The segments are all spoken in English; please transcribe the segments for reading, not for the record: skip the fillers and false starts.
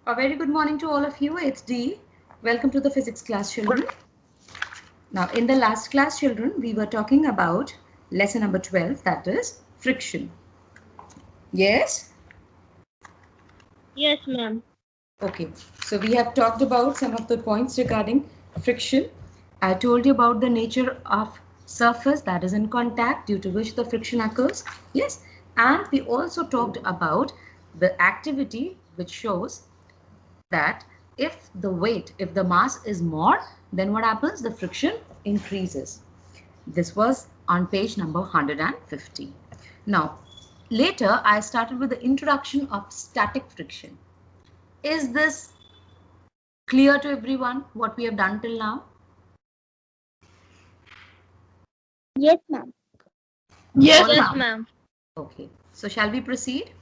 A very good morning to all of you. It's Dee. Welcome to the physics class, children. Now, in the last class, children, we were talking about lesson number 12, that is friction. Yes? Yes, ma'am. Okay. So, we have talked about some of the points regarding friction. I told you about the nature of surface that is in contact due to which the friction occurs. Yes. And we also talked about the activity which shows that if the mass is more, then what happens? The friction increases. This was on page number 150. Now, later I started with the introduction of static friction. Is this clear to everyone what we have done till now? Yes, ma'am. Yes, Yes, ma'am. ma'am. Okay, so shall we proceed?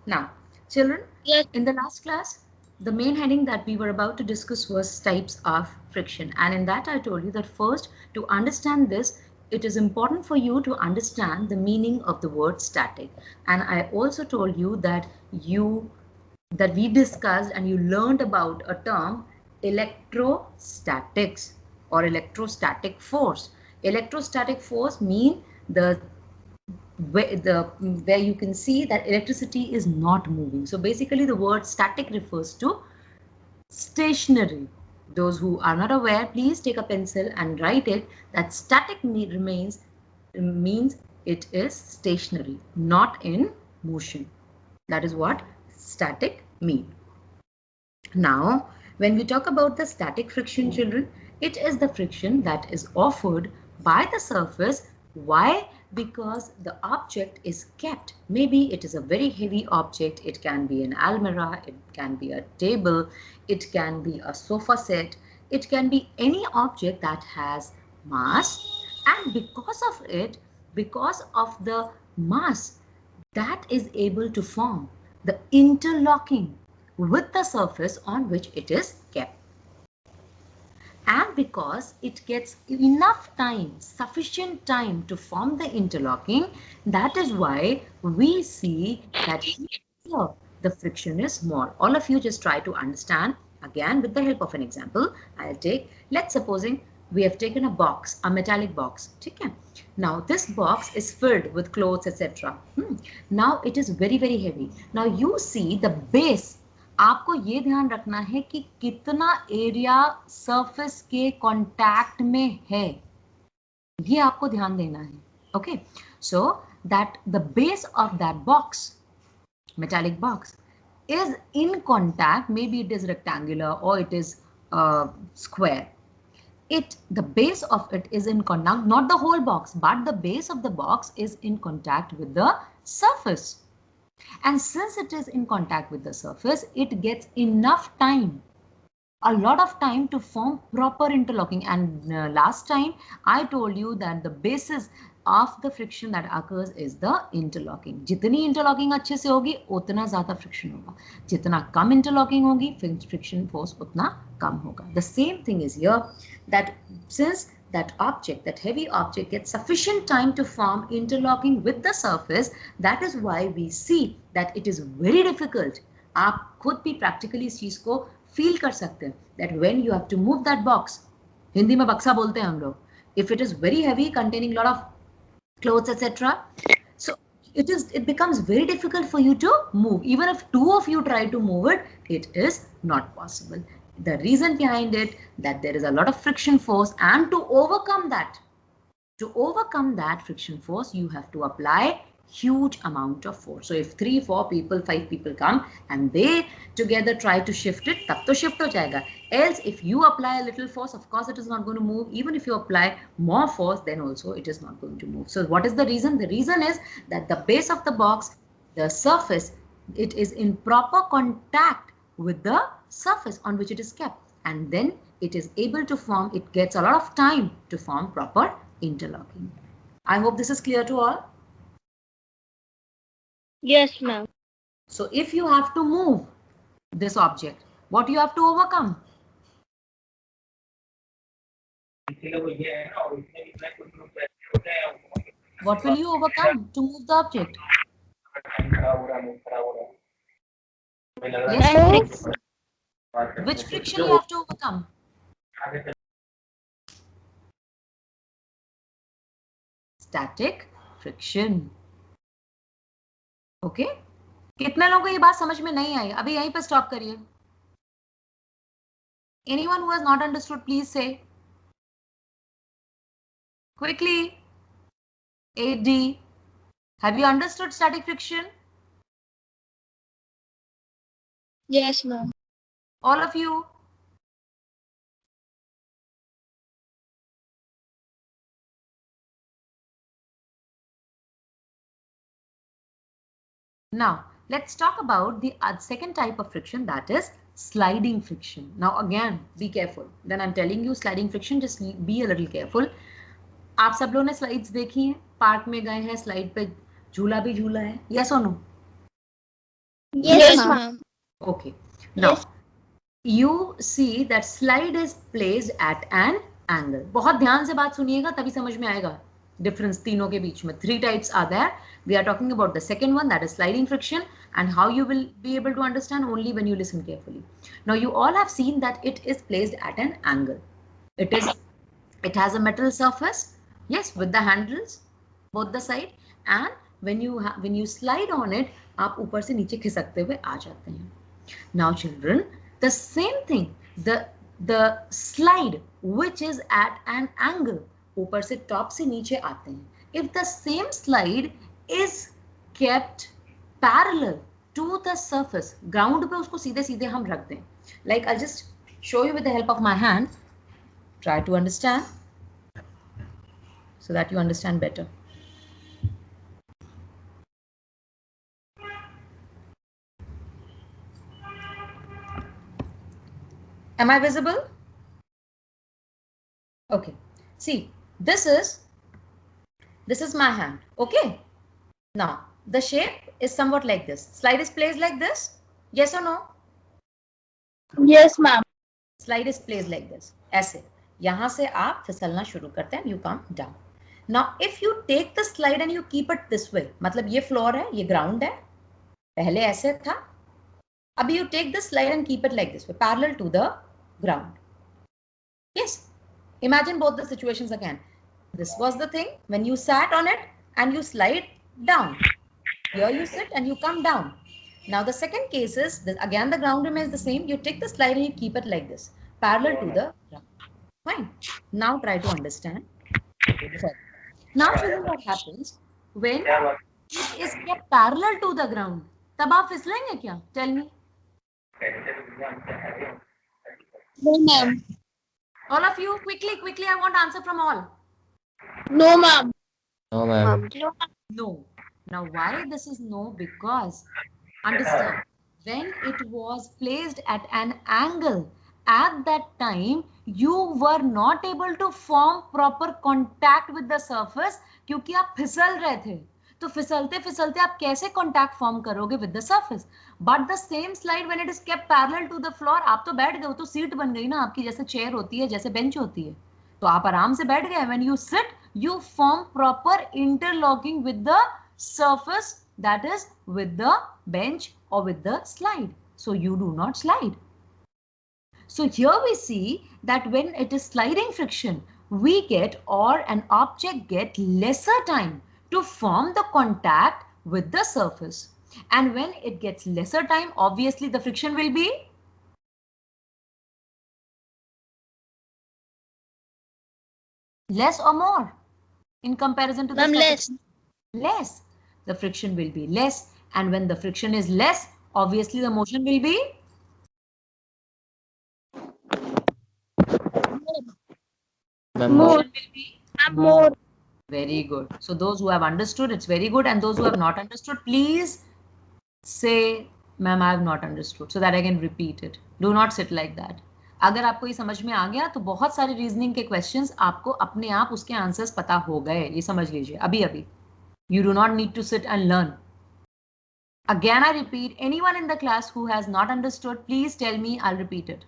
Now, children, Yes. in the last class, the main heading that we were about to discuss was types of friction. And in that, I told you that first, to understand this, it is important for you to understand the meaning of the word static. And I also told you that we discussed and you learned about a term electrostatics or electrostatic force. Electrostatic force mean the where you can see that electricity is not moving. So basically the word static refers to stationary. Those who are not aware, please take a pencil and write it that static means it is stationary, not in motion. That is what static mean. Now, when we talk about the static friction, children, it is the friction that is offered by the surface. Why? Because the object is kept. Maybe it is a very heavy object. It can be an almirah, it can be a table, it can be a sofa set, it can be any object that has mass. And because of the mass, that is able to form the interlocking with the surface on which it is kept. And because it gets enough time, sufficient time to form the interlocking, that is why we see that here the friction is more. All of you just try to understand again with the help of an example. I'll take, let's supposing we have taken a box, a metallic box. Okay? Now this box is filled with clothes, etc. Now it is very, very heavy. Now you see the base. आपको ये ध्यान रखना है कि कितना area surface के contact में है, ये आपको ध्यान देना है. Okay, so that the base of that box, metallic box, is in contact. Maybe it is rectangular or it is square. The base of it is in contact, not the whole box, but the base of the box is in contact with the surface. And since it is in contact with the surface, it gets enough time, a lot of time to form proper interlocking. And last time I told you that the basis of the friction that occurs is the interlocking. जितनी interlocking अच्छे से होगी उतना ज़्यादा friction होगा, जितना कम interlocking होगी friction force उतना कम होगा. The same thing is here, that since that object, that heavy object gets sufficient time to form interlocking with the surface, that is why we see that it is very difficult. आप खुद भी practically इस चीज को feel कर सकते हैं that when you have to move that box, Hindi में बक्सा बोलते हैं हम लोग, if it is very heavy containing lot of clothes etc, so it becomes very difficult for you to move. Even if two of you try to move it, it is not possible. The reason behind it, that there is a lot of friction force, and to overcome that friction force, you have to apply huge amount of force. So if 3, 4 people, 5 people come and they together try to shift it, tab to shift ho jayega. Else if you apply a little force, of course it is not going to move. Even if you apply more force, then also it is not going to move. So what is the reason? The reason is that the base of the box, the surface, it is in proper contact with the surface on which it is kept, and then it is able to form, it gets a lot of time to form proper interlocking. I hope this is clear to all. Yes, ma'am. So if you have to move this object, what you have to overcome? What will you overcome to move the object? Yes, Friction. Which friction you have to overcome? Static friction. Okay? कितने लोगों को ये बात समझ में नहीं आई? अभी यहीं पर स्टॉप करिए. Anyone who has not understood, please say. Quickly. 8D. Have you understood static friction? Yes, ma'am. All of you? Now, let's talk about the second type of friction, that is sliding friction. Now, again, be careful. Then I'm telling you sliding friction, just be a little careful. आप सब लोगों ने slides देखी हैं, park में गए हैं, slide पे झूला भी झूला है, yes or no? Yes, ma'am. Okay. Now, Yes. you see that slide is placed at an angle. बहुत ध्यान से बात सुनिएगा तभी समझ में आएगा difference तीनों के बीच में. 3 types are there. We are talking about the second one, that is sliding friction, and how you will be able to understand only when you listen carefully. Now, you all have seen that it is placed at an angle. It has a metal surface, yes, with the handles both the side, and when you slide on it, आप ऊपर से नीचे खिसकते हुए आ जाते हैं. Now, children, the same thing, the slide which is at an angle, ऊपर से top से नीचे आते हैं. If the same slide is kept parallel to the surface, ground पे उसको सीधे सीधे हम रख दें. Like I'll just show you with the help of my hand. Try to understand so that you understand better. Am I visible? Okay. See, this is my hand. Okay. Now, the shape is somewhat like this. Slide is placed like this. Yes or no? Yes, ma'am. Slide is placed like this. ऐसे. यहाँ से आप फिसलना शुरू करते हैं. You come down. Now, if you take the slide and you keep it this way, मतलब ये floor है, ये ground है. पहले ऐसे था. अभी you take the slide and keep it like this way, parallel to the ground. Yes. Imagine both the situations again. This was the thing when you sat on it and you slide down. Here you sit and you come down. Now the second case is, again the ground remains the same. You take the slide and you keep it like this, parallel to the ground. Fine. Now try to understand. Now children, what happens when it is kept parallel to the ground? तब आप फिसलेंगे क्या? Tell me. No, ma'am. All of you, quickly, I want answer from all. No, ma'am. No, ma'am. No. Now why this is no? Because understand, when it was placed at an angle, at that time you were not able to form proper contact with the surface क्योंकि आप फिसल रहे थे. तो फिसलते फिसलते आप कैसे contact form करोगे with the surface? But the same slide when it is kept parallel to the floor, आप तो बैठ गए हो, तो सीट बन गई ना आपकी, जैसे चेयर होती है, जैसे बेंच होती है, तो आप आराम से बैठ गए. When you sit, you form proper interlocking with the surface, that is with the bench or with the slide. So you do not slide. So here we see that when it is sliding friction, we get, or an object get, lesser time to form the contact with the surface. And when it gets lesser time, obviously the friction will be less or more in comparison to the Less. Less. The friction will be less, and when the friction is less, obviously the motion will be More. More. Very good. So those who have understood, it's very good, and those who have not understood, please say, ma'am, I have not understood, so that I can repeat it. Do not sit like that. अगर आपको ये समझ में आ गया तो बहुत सारे reasoning के क्वेश्चंस आपको अपने आप उसके आंसर्स पता हो गए, ये समझ लीजिए अभी अभी. You do not need to sit and learn. Again, I repeat, anyone in the class who has not understood, please tell me, I'll repeat it.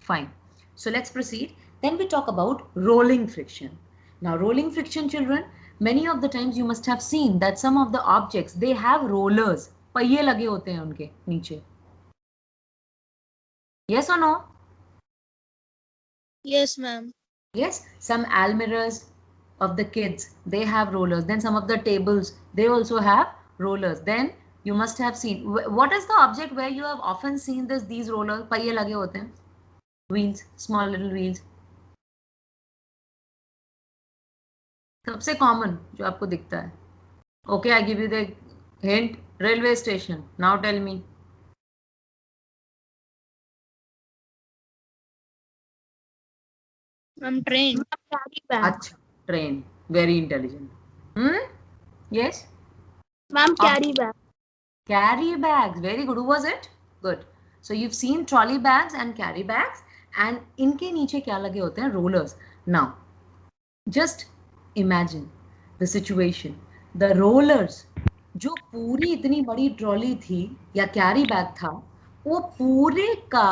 Fine. So let's proceed. Then we talk about rolling friction. Now, rolling friction, children, many of the times you must have seen that some of the objects, they have rollers. पहिए लगे होते हैं उनके नीचे. Yes or no? Yes, ma'am. Yes, some almirahs of the kids, they have rollers. Then some of the tables, they also have rollers. Then you must have seen, what is the object where you have often seen these rollers? पहिए लगे होते हैं. Wheels, small little wheels. सबसे common जो आपको दिखता है. Okay, I give you the hint. Railway station. Now tell me. Ma'am, train. Carry bag. अच्छा, train. Very intelligent. Yes. Ma'am, carry bag. Carry bags. Very good. Who was it? Good. So you've seen trolley bags and carry bags, and इनके नीचे क्या लगे होते हैं? Rollers. Now, just imagine the situation. The rollers, जो पूरी इतनी बड़ी ट्रॉली थी या कैरी बैग था, वो पूरे का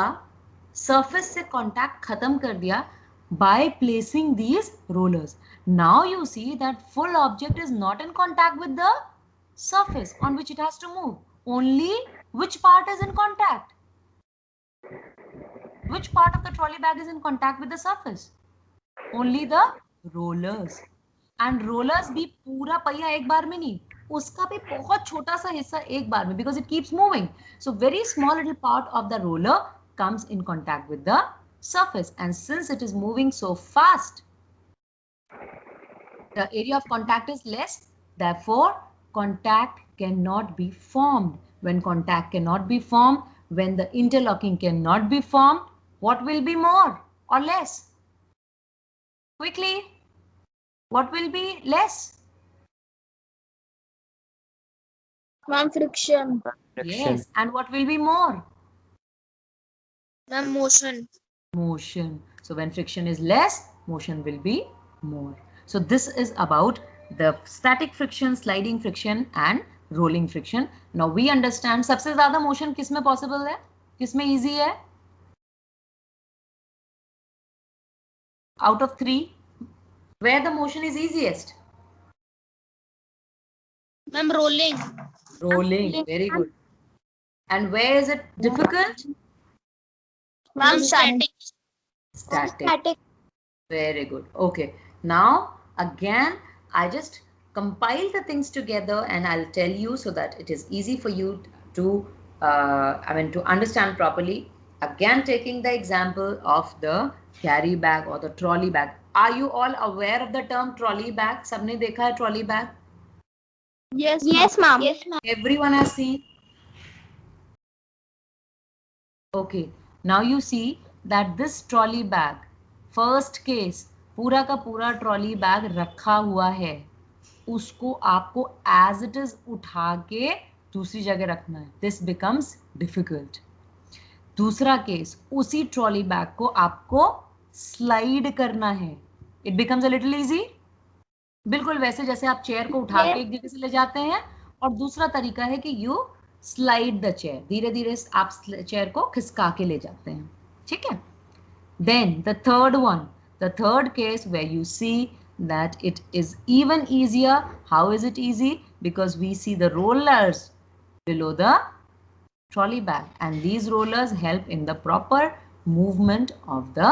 सरफेस से कांटेक्ट खत्म कर दिया by placing these rollers. Now you see that full object is not in contact with the surface on which it has to move. Only which part is in contact? Which part of the trolley bag is in contact with the surface? Only the rollers. And rollers भी पूरा पहिया एक बार में नहीं, उसका भी बहुत छोटा सा हिस्सा एक बार में, because it keeps moving. So very small little part of the roller comes in contact with the surface, and since it is moving so fast, the area of contact is less, therefore contact cannot be formed. When contact cannot be formed, when the interlocking cannot be formed, what will be more or less? Quickly, what will be less? Ma'am, friction. Yes, and what will be more? Ma'am, motion. Motion. So when friction is less, motion will be more. So this is about the static friction, sliding friction and rolling friction. Now we understand सबसे ज़्यादा motion किसमें possible है, किसमें easy है? Out of three, where the motion is easiest? Ma'am, rolling. Rolling. Very good. And where is it difficult? Ma'am, static. Static. Very good. Okay. Now, again, I just compile the things together and I'll tell you so that it is easy for you to, to understand properly. Again, taking the example of the carry bag or the trolley bag. Are you all aware of the term trolley bag? सबने देखा है trolley bag? Yes, ma'am. Yes, ma'am. Everyone has seen? Okay. Now you see that this trolley bag, first case, पूरा का पूरा trolley bag रखा हुआ है, उसको आपको एज इट इज उठा के दूसरी जगह रखना है. This becomes difficult. दूसरा केस, उसी ट्रॉली बैग को आपको स्लाइड करना है. It becomes a little easy. बिल्कुल वैसे जैसे आप चेयर को उठा के एक जगह से ले जाते हैं, और दूसरा तरीका है कि यू स्लाइड द चेयर. धीरे धीरे आप चेयर को खिसका के ले जाते हैं. ठीक है. Then the third one, the third case where you see that it is even easier. How is it easy? Because we see the rollers below the trolley bag, and these rollers help in the proper movement of the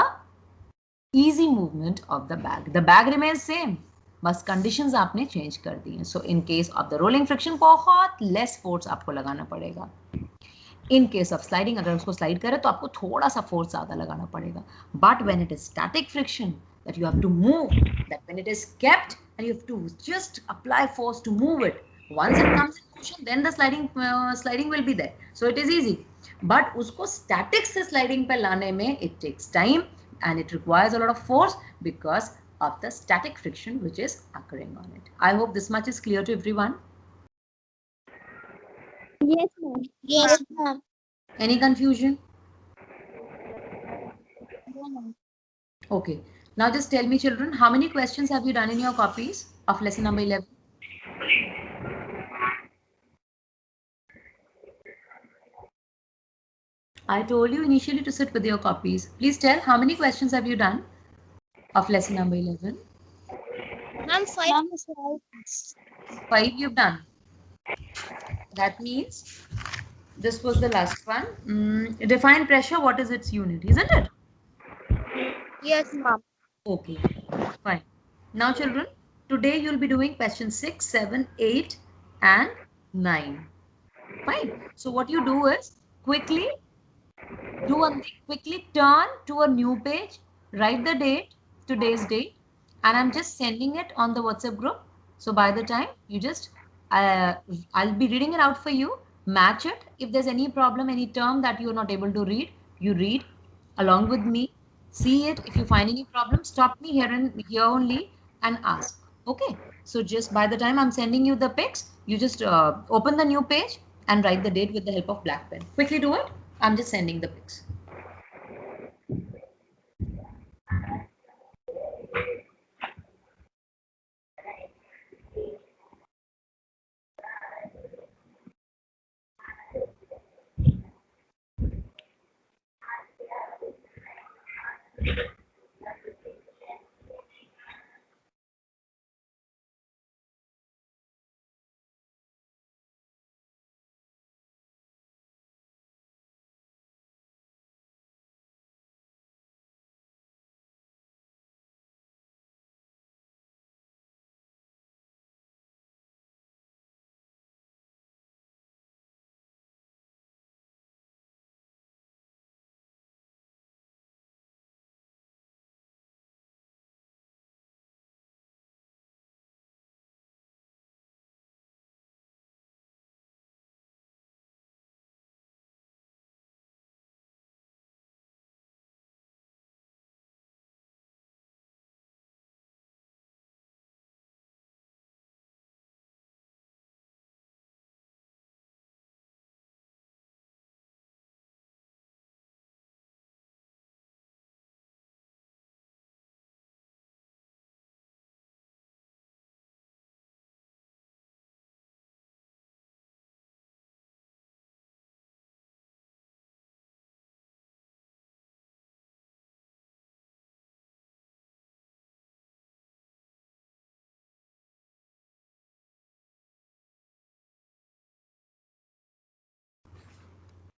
easy movement of the bag. The bag remains same, बस conditions आपने change कर दी हैं. So in case of the rolling friction बहुत less force आपको लगाना पड़ेगा. In case of sliding, अगर उसको slide करें तो आपको थोड़ा सा force ज़्यादा लगाना पड़ेगा. But when it is static friction, that you have to move, that when it is kept and you have to just apply force to move it. Once it comes in motion, then the sliding will be there. So it is easy. But उसको static से sliding पे लाने में it takes time and it requires a lot of force because of the static friction which is occurring on it. I hope this much is clear to everyone. Yes, ma'am. Yes, ma'am. Any confusion? No, ma'am. Okay. Now just tell me, children, how many questions have you done in your copies of lesson number 11? I told you initially to sit with your copies. Please tell, how many questions have you done of lesson number 11? Ma'am, 5. 5 you've done. That means this was the last one. Define pressure. What is its unit? Isn't it? Yes, ma'am. Okay, fine. Now, children, today you'll be doing question 6, 7, 8, and 9. Fine. So what you do is quickly do one thing, quickly turn to a new page, write the date, today's date, and I'm just sending it on the WhatsApp group. So by the time you just, uh, I'll be reading it out for you, match it. If there's any problem, any term that you're not able to read, you read along with me, see it. If you find any problem, stop me here only and ask. Okay. So just by the time I'm sending you the pics, you just open the new page and write the date with the help of black pen. Quickly do it. I'm just sending the pics.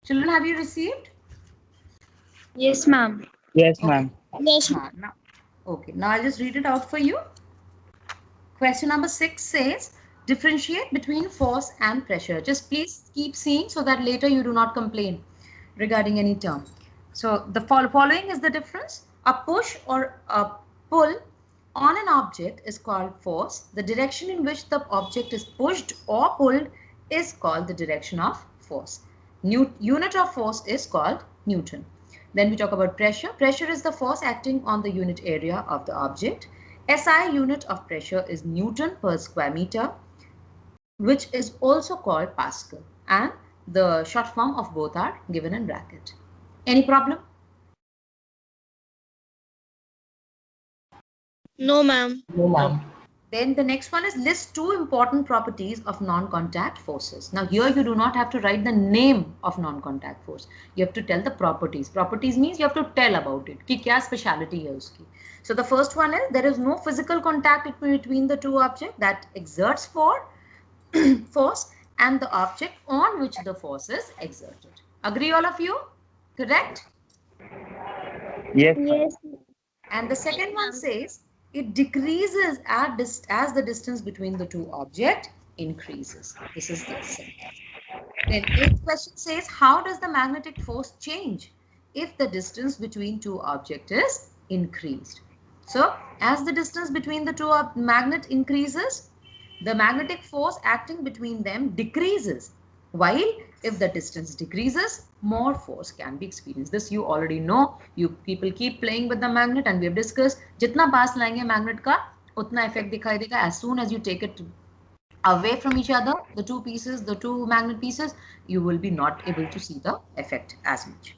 Children, have you received? Yes, ma'am. Yes, Okay. ma'am. Yes, Now, okay. Now I'll just read it out for you. Question number 6 says, differentiate between force and pressure. Just please keep seeing so that later you do not complain regarding any term. So the following is the difference. A push or a pull on an object is called force. The direction in which the object is pushed or pulled is called the direction of force. Unit of force is called Newton. Then we talk about pressure. Pressure is the force acting on the unit area of the object. SI unit of pressure is Newton per square meter, which is also called Pascal. And the short form of both are given in bracket. Any problem? no, ma'am. No, ma'am. Then the next one is list two important properties of non-contact forces. Now here you do not have to write the name of non-contact force. You have to tell the properties. Properties means you have to tell about it. कि क्या speciality है उसकी. So the first one is there is no physical contact between the two objects that exerts force and the object on which the force is exerted. Agree all of you? Correct? Yes, Yes. And the second one says it decreases as the distance between the two objects increases. This is the sentence. Then eighth question says, how does the magnetic force change if the distance between two objects is increased? So as the distance between the two magnet increases, the magnetic force acting between them decreases. While if the distance decreases, more force can be experienced. This you already know. You people keep playing with the magnet and we have discussed, जितना पास लाएंगे magnet का उतना effect दिखाई देगा. As soon as you take it away from each other, the two pieces, the two magnet pieces, you will be not able to see the effect as much.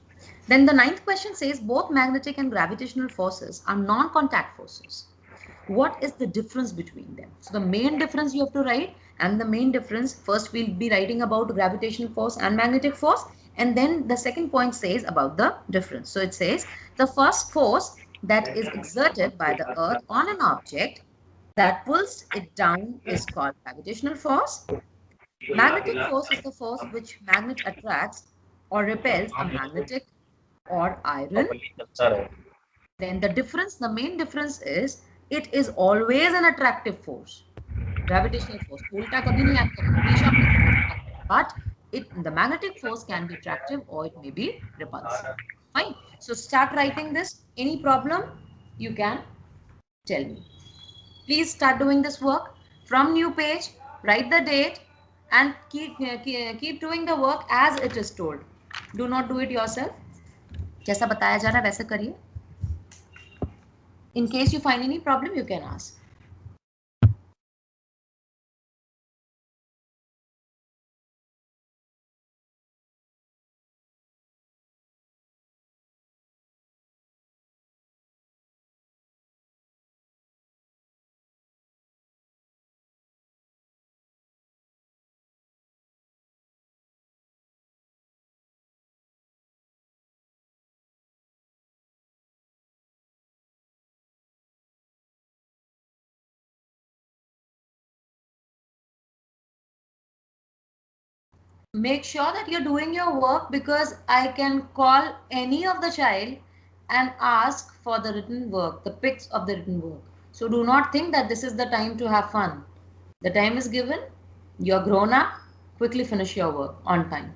Then the ninth question says both magnetic and gravitational forces are non-contact forces. What is the difference between them? So the main difference you have to write, and the main difference, first we'll be writing about gravitational force and magnetic force, and then the second point says about the difference. So it says the first force that is exerted by the earth on an object that pulls it down is called gravitational force. Magnetic force is the force which magnet attracts or repels a magnetic or iron. Then the main difference is it is always an attractive force. Gravitational force उल्टा कभी नहीं act करेगा, हमेशा अपनी तरफ attract करेगा. But the magnetic force can be attractive or it may be repulsive. Fine. So start writing this. Any problem, you can tell me. Please start doing this work from new page. Write the date and keep doing the work as it is told. Do not do it yourself. जैसा बताया जा रहा है वैसे करिए. In case you find any problem, you can ask. Make sure that you're doing your work, because I can call any of the child and ask for the written work, the pics of the written work. So do not think that this is the time to have fun. The time is given, you're grown up, quickly finish your work on time.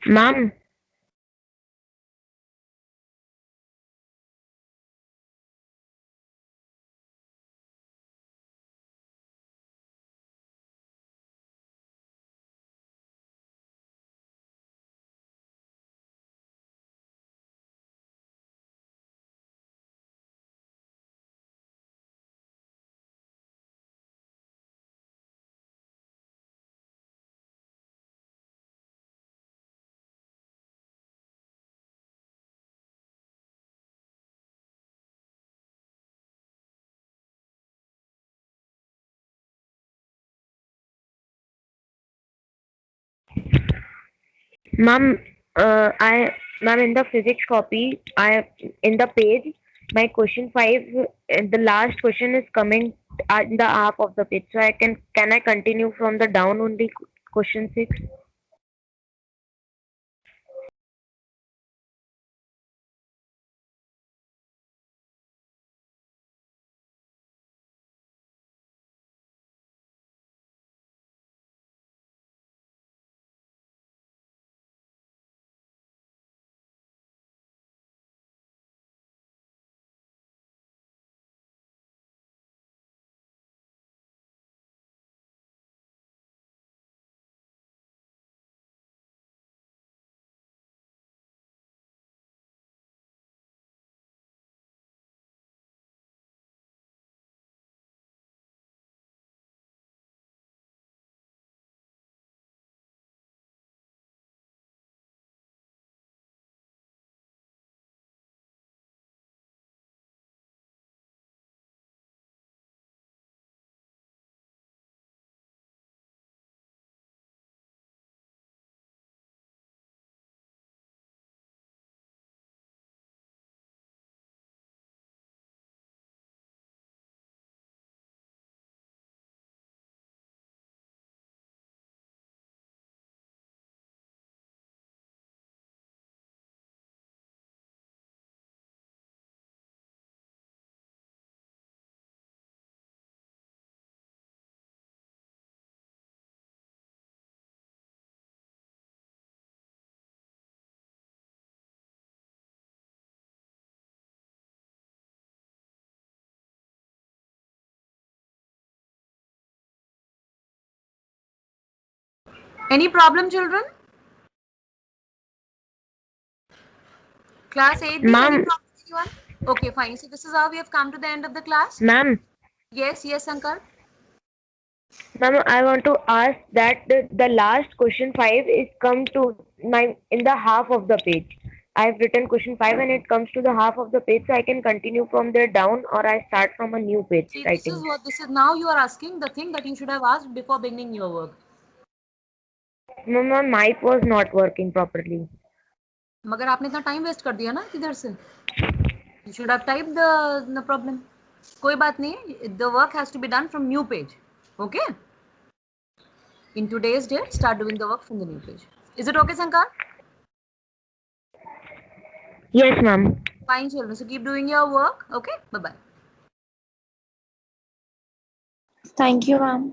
Ma'am. Ma'am, ma'am, in the physics copy, in the page, my question 5, the last question is coming in the half of the page. So can I continue from the down only question 6? Any problem, children? Class 8B, any Ma'am, problem, anyone? Okay, fine. So this is how we have come to the end of the class. ma'am, Yes, yes, Sankar. ma'am, I want to ask that the last question 5 is come to my in the half of the page. I have written question 5 and it comes to the half of the page, so I can continue from there down or I start from a new page See, writing. this is now you are asking the thing that you should have asked before beginning your work. Ma'am, my mic was not working properly. मगर आपने इतना time waste कर दिया ना किधर से? You should have typed the problem. कोई बात नहीं, the work has to be done from new page. Okay? In today's date, start doing the work from the new page. Is it okay, Sankar? Yes, ma'am. Fine, children. So keep doing your work. Okay? Bye-bye. Thank you, ma'am.